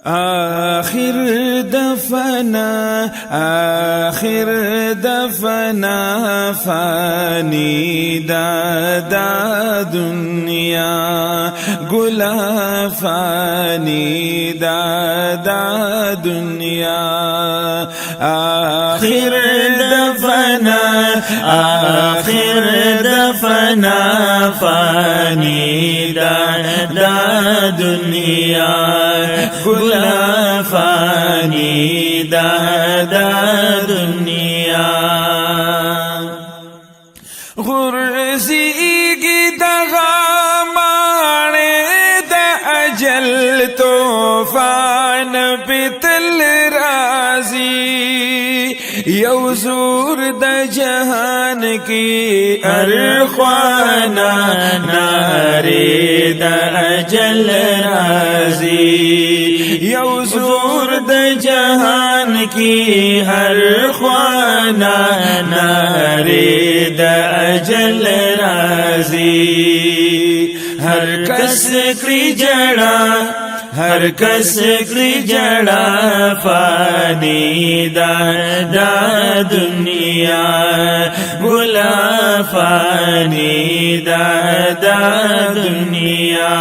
آخر دفنا فانی دا دنیا گلا فانی دا دنیا آخر دفنا فانی دا دنیا گلا فانی دا دنیا غرزیگی دغامانے دا اجل توفان پتل رازی یوزور دا جہان کی ارخوانا ناری دا اجل رازی یوزور دا جہان کی ہر خوانا ناری دا اجل رازی ہر کس کری جڑا فانی دا دنیا گلا فانی دا دنیا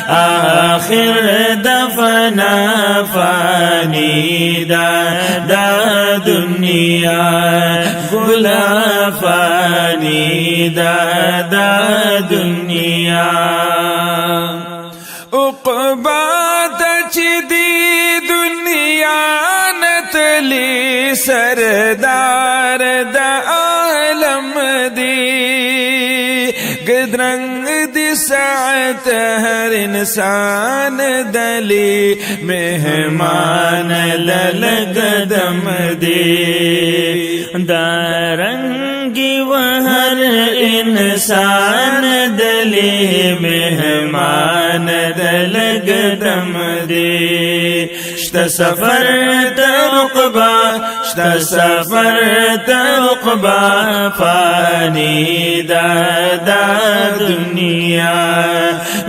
آخر دفنا فانی دا دنیا گلا فانی دا دنیا عقبات چی دی دنیا نتلی سردار دا عالم دی گدرنگ دی ساعت ہر انسان دلی مہمان للگدم دی دارنگی وہر انسان دلی مہمان دلگدم دی شتا سفر ترقبا فانی دا دنیا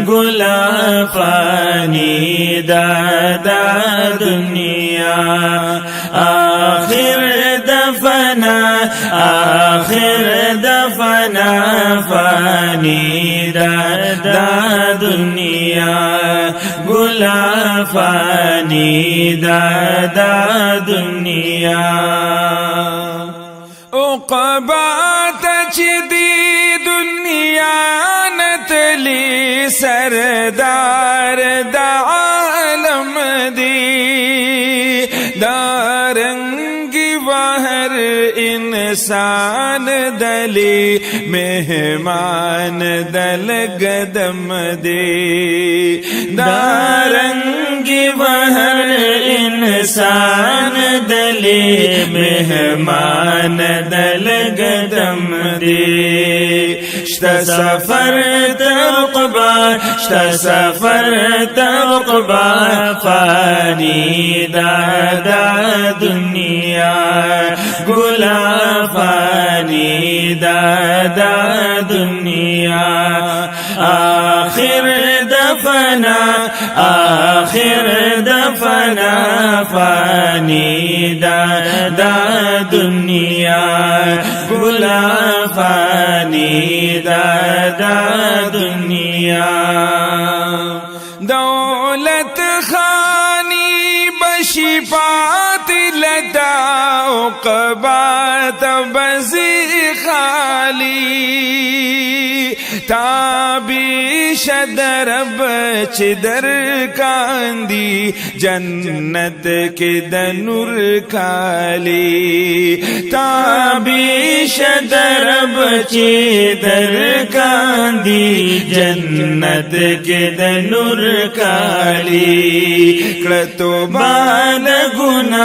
گلا فانی دا دنیا آخر دفنا فانی دا دنیا گلا فانی دا دنیا عقبات چی دی دنیا نتلی سردار دا عالم دی دارنگی باہر انسان دلی مہمان دل گدم دی دارنگی باہر انسان دلی مہمان دل گدم دی شتا سفر ترقبا فانی دا دنیا گلا فانی دا دنیا آخر دفنا فانی دا دنیا گلا فانی دا دنیا دولت خانی بشی پات لدا عقبات بزی خالی تابی شدرب چدر کاندی جنت کے دنور کالی تابی شدرب چدر کاندی جنت کے دنور کالی کلتو بال گنا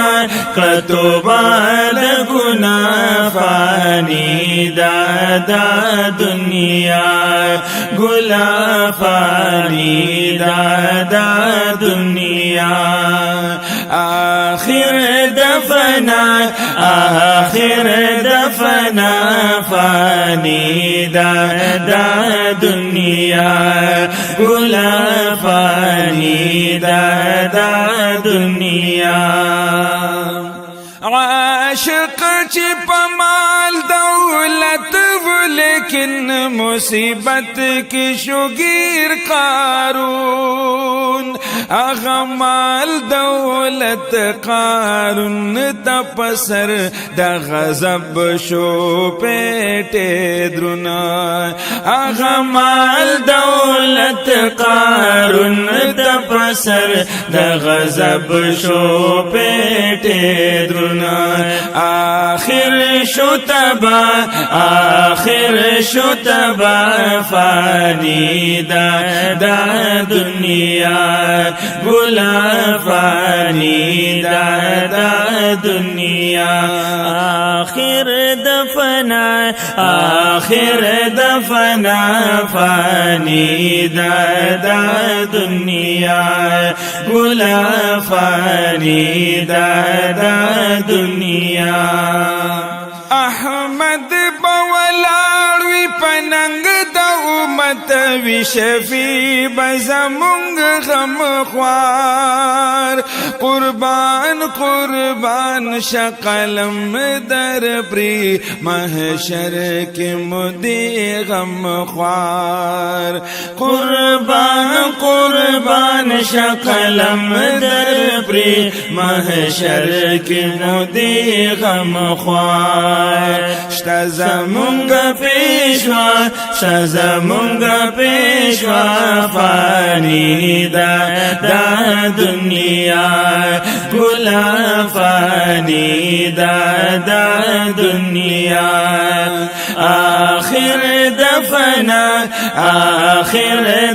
فانی دا دنیا گلا فانی دا دنیا آخر دفنا فانی دا دنیا ګلا فانی دا دنیا عاشق چی پمال دولت لیکن مصیبت کی شگیر قارون اغمال دولت قارون تپسر دا غضب شو پیٹے درونا اغمال دولت قارون تپسر دا غضب شو پیٹے درونا آخر شو تبا فانی دا دنیا گلا فانی دا دنیا آخر دفنا فانی دا دنیا گلا فانی دا دنیا احمد بولاړوي پننګ د امت وی شفی بزمونږ غم خوار قربان شقلم در پری محشر کې مودي غم خوار قربان شقلم در پری محشر کې مودي غم خوار شتا زمونږ پیشوا فانی دا دنیا ګلا فانی دا دنیا آخر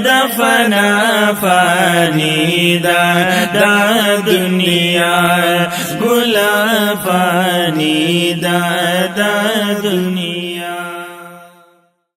دفنا فانی دا دنیا ګلا فانی دا دنیا